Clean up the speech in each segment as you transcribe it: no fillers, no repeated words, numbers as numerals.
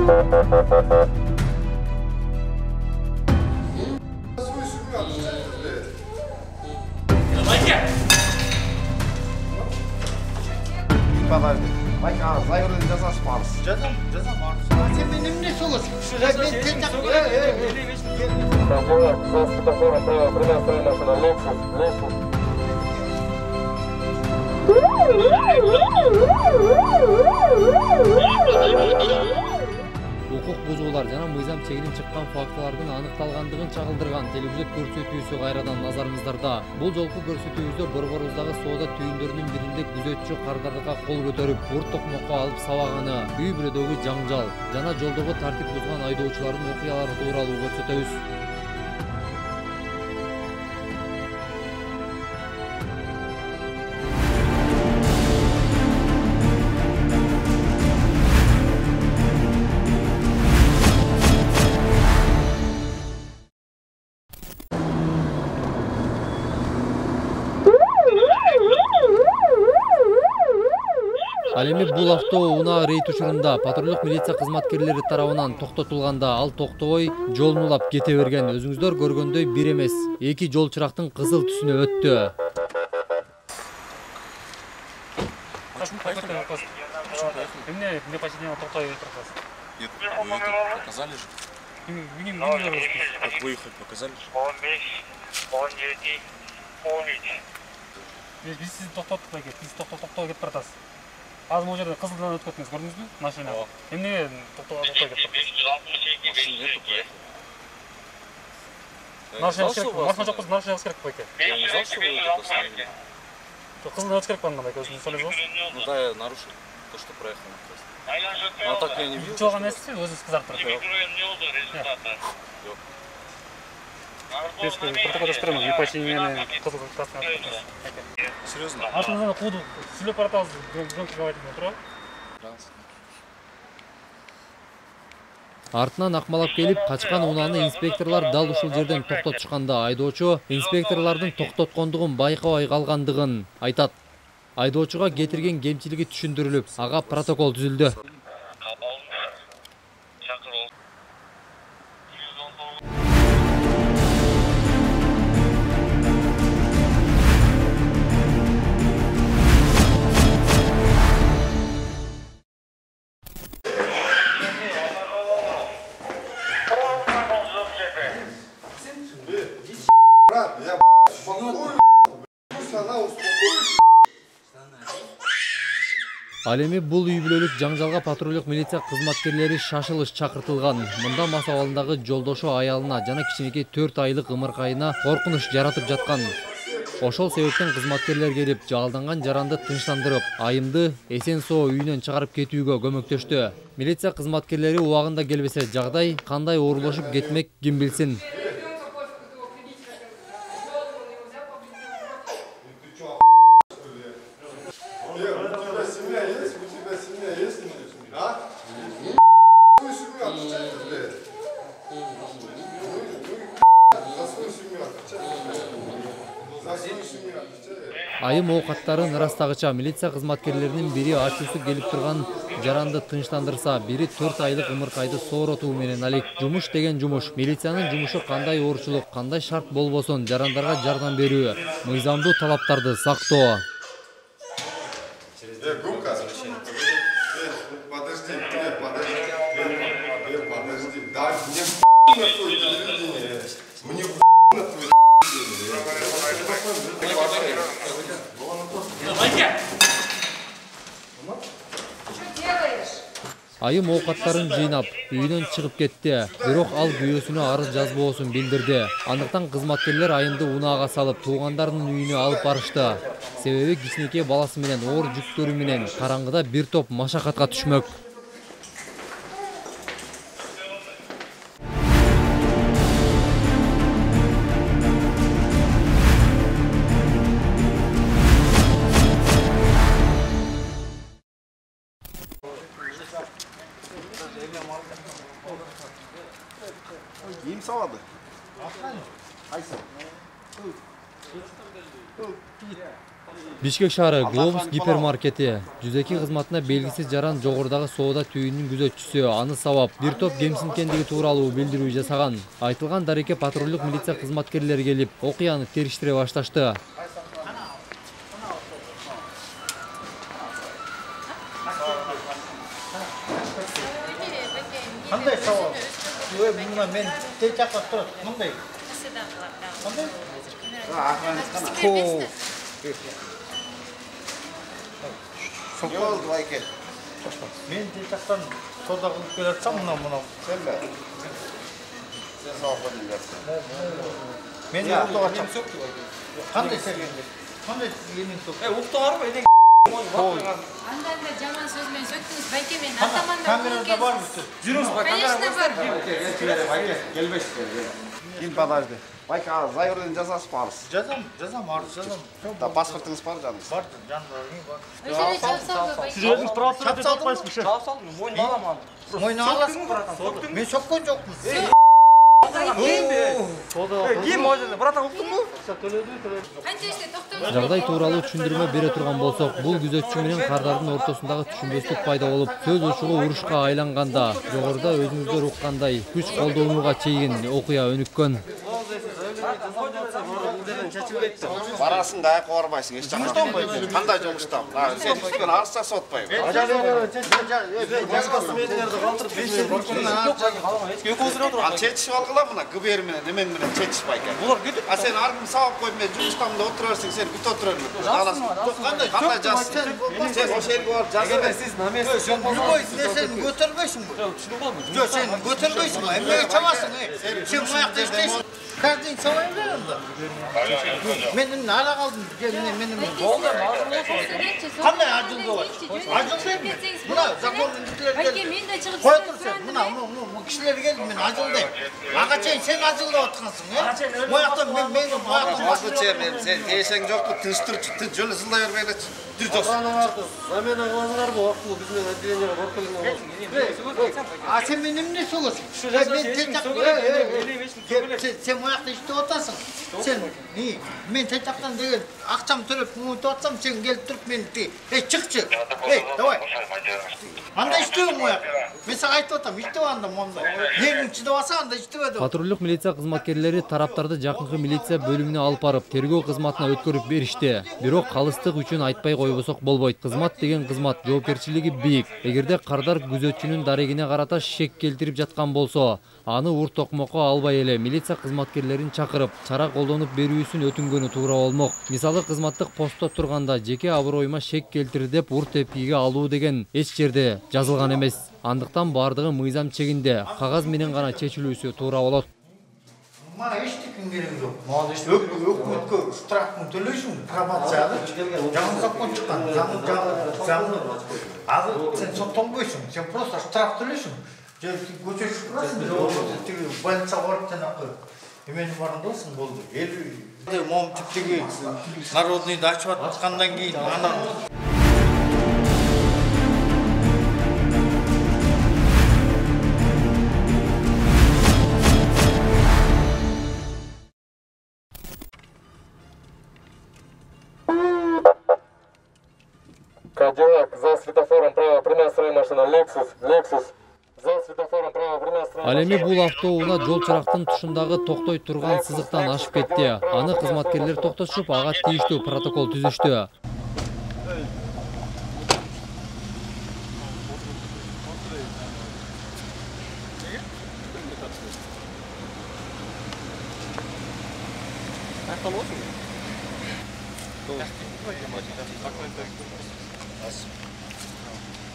Zayrın cezası varız. Ceza varız. Sen benim ne soruyorsun? Hukuk buzуулар жана мыйзам чегинен чыккан фактылардын аныкталгандыгын чагылдырган телевизор көрсөтүүсү кайрадан назарыңыздарда. Бул жолку көрсөтүүбүздө Борборуздагы соода түйүндөрүнүн биринде күзөтчү каргардыкка кол көтөрүп, урт токмокко алып сабаганы, үй бүлөдөгү жаңжал жана жолдогу тартип бузган айдоочулардын окуялары тууралуу көрсөтөбүз. Ал эми бул автоунаа рейд учурунда патрулдук милиция кызматкерлери тарабынан токтотулганда ал токтобой жолун улап кете берген. Өзүңүздөр көргөндөй бир эмес, эки жол чырактын кызыл түсүнө өттү. Как выехать, показали? Biz sizi to'xtatib qo'ydik. Siz to'xtatib ketib turasiz. Hozir bu yerda qizildan o'tib ketdingiz, ko'rdingizmi? Mashina. Endi to'xtatib ketib turasiz. Mashina yo'q, mashina kerak qo'yga. Я не знал, что вы это остановили. Qizildan o'tib kerak bo'lganda, o'zingiz so'laysiz. Ну да, я нарушил то, что проехал на крест. А так я не видел. Cho'g' emassiz, o'zingiz qizarib turasiz. Yo'q. Протокол оштырамыз, непочтение qizil tasma. Серьезно? Артыңыздан қуды, сүйлеп баратасыз, громкий говорить тура. Артынан акмалап келип, качкан унааны инспекторлор дал ушул жерден токтотушканда айдоочу инспекторлордун токтоткондугун байкабай калгандыгын айтат. Айдоочуга кетирген кемчилиги түшүндүрүлүп, ага протокол түзүлдү. Ал эми бул үй бүлөлүк жаңжалга патрулдук милиция кызматкерлери шашылыш чакыртылган. Мында мас абалындагы жолдошу аялына жана кичинекей 4 айлык ымыркайына коркунуч жаратып жаткан. Ошол себептен кызматкерлер келип, жалданган жаранды тынчтандырып, айымды эсен-соо үйүнөн чыгарып кетүүгө көмөктөштү. Милиция кызматкерлери убагында келбесе, жагдай кандай оорулашып кетмек ким билсин. Айым оокаттарын ырастагыча милиция кызматкерлеринин бири ачуусу келип турган жаранды тынчтандырса, бири 4 айлык ымыркайды сооротуу менен алек. Жумуш деген жумуш. Милициянын жумушу кандай оорчулук, кандай шарт болбосун жарандарга жардам берүү, мыйзамдуу талаптарды сактоо. Айым оокаттарын жыйнап, үйүнөн чыгып кетти. Бирок ал күйөөсүнө арыз жазбоосун билдирди. Андыктан кызматкерлер айымды унаага салып, туугандарынын үйүнө алып барышты. Себеби кичинекей баласы менен оор жүктөрү менен караңгыда бир топ машакатка түшмөк. İyiyim sağladı. Hayır. Бишкек шаары Глобус гипермаркети жүзеки кызматына белгисиз жаран жогорудагы соода түйүнүнүн күзөтчүсү аны сабап бир топ кемсинткендиги тууралуу билдирүү жасаган. Айтылган дарекке патрулдук милиция кызматкерлери келип, окуяны териштире башташты. Qanday savol? Yo'q, men tekaqqa turib, bunday. Qanday? Ne oldu Ayken? Men tekaqdan soda qilib kelatsam, buna. Sen mi? Sen sağ dinlersin. Men yo'lda ocham. Qanday sevgindi? Qanday yemin to'p? Uqtog'ar mı? Anda jaman söz men söktünüz. Belki men atamandan Kamerada var mı? Жүріңіз бай, Конечно бар. Gel 5 Gel подожди. Байка, заявление жазасыз парыз. Жазам, арыз жазам. Да, паспортыңыз бар жаныңыз. Бар, жанында не бар? Өзіне чапсалды. Сіз өзіңіз правосудие деп айтпайсыз ше? Жауап салдым, мойнына аламын. Мойна аласың ба? Мен соққан жоқпын. Ким мойнына, братан ұқтың ба? Қанша іште тоқтамыз. Жагдай тууралуу түшүндүрмө бере турган болсок, бул күзөтчү менен кардардын ортосундагы түшүнбөстүк пайда болуп, сөз учугу урушка айланганда, жогоруда өзүңүздөр уккандай күч колдонууга чейин окуя өнүккөн. Барасың да аяққа бармайсың, еш жақтан. Қандай жұмыстан? Сен түспен арыз жасап отпайын. Ал четішіп алғыла мұна, гүбер менен, немен менен четішіп айкен. А сен арғын сауап қойып мен жұмыстамында отырарсың, сен күт отырарсың. Қандай жассың? Сен о шерге барып жазып. Сен көтермейсің бі? Жоқ, сен көтермейсің бі? Емеге чамасың, сен маяқты ештейсің. Кәрден сауайын берімді. Менің ара қалдым, менің болды. Қандай ажылды бар? Ажылды ме? Мұна законның кісілер келді. Қоя тұр сен, мұна кісілер келді, мен ажылдайым. Ағачайын сен ажылды отқансың, е? Мояқтан мен Басқыча, сен ешең жоқты, тыныш тұршы, жөлі зылдай өрмейлі. Жүр жоқсын. Замена қыласыңар бұл ақылы біздің отделениеге барып келген. А сен мен емне сөйлесің? Сен мояқта ішті отасың. Сен, мен тайтақтан деген ақшам төліп мұңыты отсам, сен келіп тұрып мен шықшы. Давай. Анда іштеуің мояқ. Мен саған айтып отам, ішті анда мұнда. Нерің ішті баса, анда ішті беді. Патрулдук милиция кызматкерлери тараптарды жакынкы милиция бөлүмүнө алып барып, тергөө кызматына өткөрүп беришти. Бирок калыстык үчүн айтпай койбосок болбойт. Кызмат деген кызмат, жоопкерчилиги бийик. Эгерде кардар күзөтчүнүн дарегине карата шек келтирип жаткан болсо, аны ур токмокко албай эле милиция кызматкерлерин чакырып, чара колдонуп берүүсүн өтүнгөнү туура болмок. Мисалы кызматтык постто турганда жеке аброюма шек келтир деп ур тепкиге алуу деген эч жерде жазылган эмес. Андыктан бардыгы мыйзам чегинде, кагаз менен гана чечилүүсү туура болот. Мана ештекін керек жоқ. Өкіметке штрафын төлейсің, пробацияны. Жаңын закон шыққан, заңны. Ал сен сотталмайсың, сен просто штраф төлейсің. Көше шықпырасың, больница барып тәнақы. Мен барындасың болды. Мом тіптігі народныйды ашып атқандан кейін, анан Кадиллак, за светофором право, прямая строя машина, Lexus, за светофором право, прямая строя Ал эми бул автоунаа жол чырактын тушундагы токтой турган сызыктан ашып кетти. Аны кызматкерлер токтотушуп, ага тийиштүү протокол түзүштү.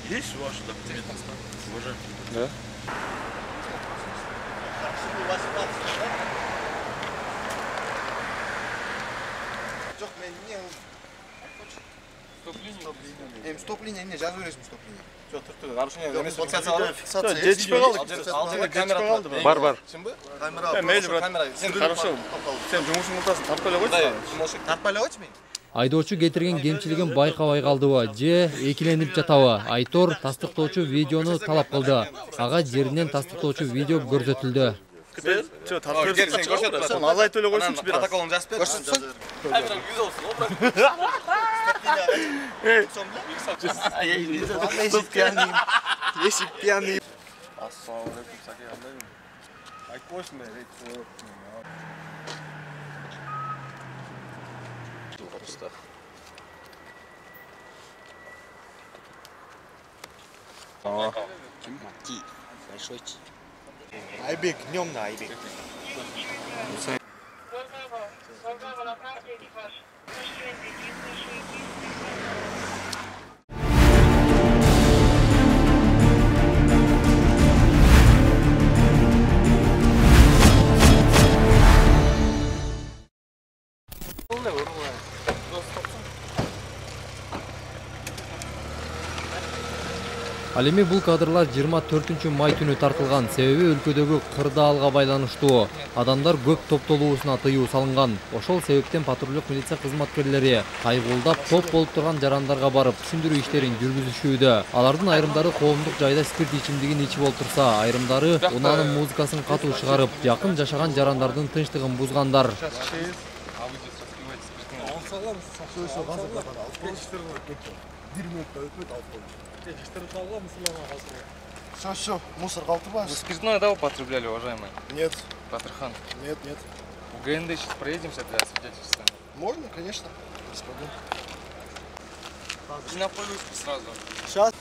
Есть ваши документы? Уже? Да. Жоқ, мен не... Стоп-линия, не, жазу бересің стоп-линия. Жоқ, тұрды, нарушение емес. Фиксация. Жетішпей қалдық. Бар. Сен бі? Камера. Мейлі, брат. Сен хорошо. Сен жұмысың ұлтасын, тартпайлай қойсын. Тартпайлай қойсын мен? Айдоочу кетирген кемчилигин байкабай калдыбы же экиленип жатабы? Айтор тастыктоочу видеону талап кылды. Ага жеринен тастыктоочу видео көрсөтүлдү. Чё, тарткан сен көрсөт. Сон азайтып эле койсунчу бир. Протоколун жазып бер. Көрсөтсөң. Ай, бирок 100 болсун, опра. Если пьяный. Ассалам алейкум, саке андайбы. Айтып койсун мен, рейт. Ким? Ти. Большой Ти. Айбек, днем на Айбек. Ал эми бул кадрлар 24 май түнү тартылган. Себеби өлкөдөгү кырдаалга байланыштуу. Адамдар көп топтолуусуна тыюу салынган. Ошол себептен патрулдук милиция кызматкерлери кайгуулдап топ болуп турган жарандарга барып түшүндүрүү иштерин жүргүзүшүүдө. Алардын айрымдары коомдук жайда спирт ичимдигин ичип олтурса, айрымдары унаанын музыкасын катуу чыгарып, жакын жашаган жарандардын тынчтыгын бузгандар. Все, мусор калтырбаң. Вы спиртное, да, употребляли, уважаемый? Нет. Батырхан. Нет. В ГНД сейчас проедемся для свидетельства. Можно, конечно. Без проблем. И на полюску сразу. Сейчас.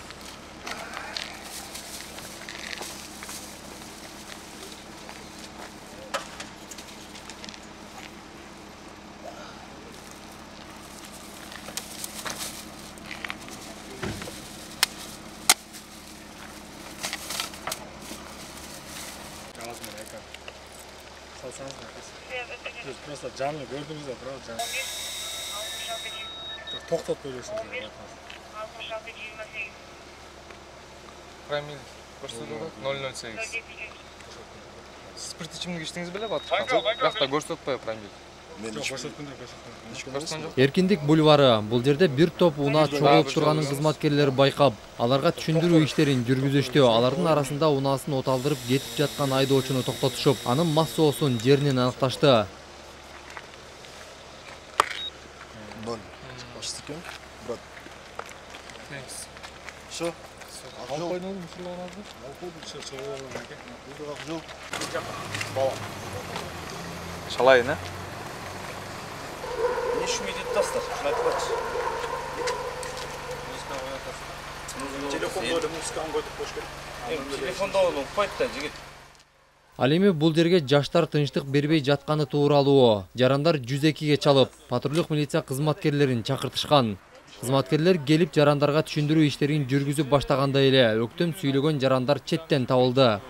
Просто canlı gördünüz de bravo canlı. Toxtat böylesiniz. Промиль. Көрсөтөт 008. Спирт ичимдик ичтиңиз беле Батырхан? Бирок да көрсөтпөйбү промиль. Эркиндик бульвары. Бул жерде бир топ унаа чогулуп турганын кызматкерлери байкап, аларга түшүндүрүү иштерин жүргүзүштү. Алардын арасында унаасын оталдырып кетип жаткан айдоочуну токтотушуп, анын мас соосун жеринен аныкташты. 0. Почти брат. Все. Шалайын, а? Не шумит тастар, шуны айтып атчы. Телефонда музыканы койтуп коюш керек. Телефонда onu койт да, жигит. Ал эми бул жерге жаштар тынчтык бербей жатканы тууралуу. Жарандар 102-ге чалып, патрулдук милиция кызматкерлерин чакыртышкан. Кызматкерлер келип жарандарга түшүндүрүү иштерин жүргүзүп баштаганда эле өктөм сүйлөгөн жарандар четтен табылды.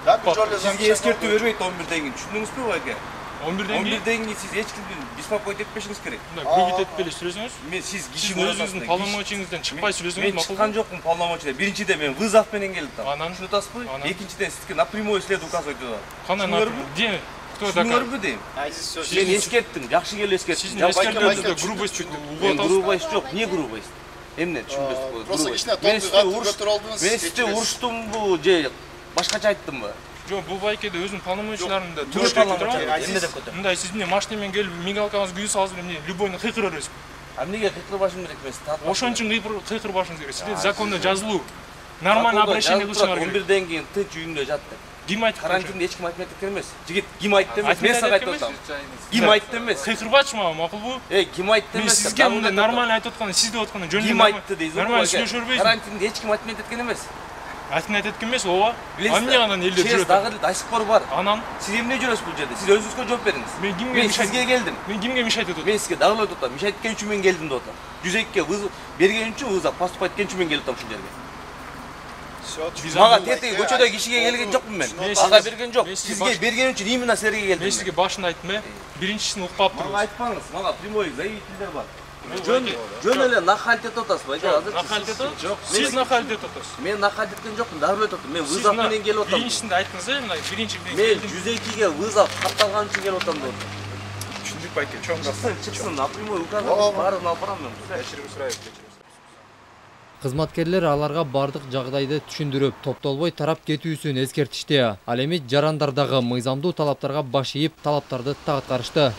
Сизге эскертүү бербейт 11ден кийин, түшүндүңүзбү байке? 11'den кийин сиз эч кимди беспокоить этпешиңиз керек. Көбүт этпеле сүрөсүңүз. Мен сиз киши өзүңүздүн полномочияңыздан чыкпай сүрөсүңүз макул. Мен чыккан жокмун полномочиядан. Биринчиден мен вызов менен келдим. Анан шуну атасызбы? Экинчиден сизге напрямую след указывать этет. Кандай где? Кто доказывает? Дейм. Мен эскерттим, жакшы келип эскерттим. Сиздин эскерткениңизде грубость мен грубость жок, не грубость? Эмне түшүнбөйсүз? Просто кичине тонду көтөрүп алдыңыз. Мен сизди уруштумбу же башкача айттымбы? Жок, бул байкеде өзүнүн полномочияларында эмне мындай сиз эмне машина менен келип мигалкаңызды күйүп саласыз эмне любойно кыйкыра бересиз. А эмнеге кыйкырбашым керек эмес? Ошон үчүн кыйкырбашыңыз керек. Сизде закондо жазылуу. Нормально обращение кылышыңар керек. 11ден кийин Т жүйүндө жатты. Ким айтты? Карантинде эч ким айтмай кеткен эмес. Жигит ким айтты эмес? Мен сага айтып атам. Ким айтты эмес? Кыйкырбачы мага, макулбу? Ким айтты эмес? Мен сизге мындай нормально айтып аткан, сиз деп аткан жөн эле. Ким айтты дейсиз? Нормально сүйлөшө бербейсиз. Карантинде эч ким айтмай кеткен эмес. Айтмай кеткен эмес, ооба. Эмне анан элдер жүрөт? Дагы до сих пор бар. Анан сиз эмне жүрөсүз бул жерде? Сиз өзүңүзгө жооп бериңиз. Мен кимге сизге келдим? Мен кимге мешайт этип атам? Мен сизге дагы айтып атам. Мешайт эткен үчүн мен келдим деп атам. 102ге вызов берген үчүн вызов поступать эткен үчүн мен келип атам ушул жерге. Мага тетиги көчөдө кишиге келген жокмун мен. Ага берген жок. Сизге берген үчүн именно силерге келдим. Мен сизге башында айттым, биринчисин укпап туруп. Мага айтпаңыз. Мага прямой заявительдер бар. Жөн эле нахальт этип атасыз байке азыр. Нахальт этип? Жок. Сиз нахальт этип атасыз. Мен нахальт эткен жокмун, дагы айтып атам. Мен вызов менен келип атам. Биринчисинде айттыңыз, мына биринчи мен 102ге вызов катталган үчүн келип атам деп атам. Түшүндүк байке, чоң чыксын, напрямую указывать баарын алып барам мен. Кызматкерлер аларга бардык жагдайды түшүндүрүп, топтолбой тарап кетүүсүн эскертишти. Ал эми жарандардагы мыйзамдуу талаптарга баш ийип, талаптарды так аткарышты.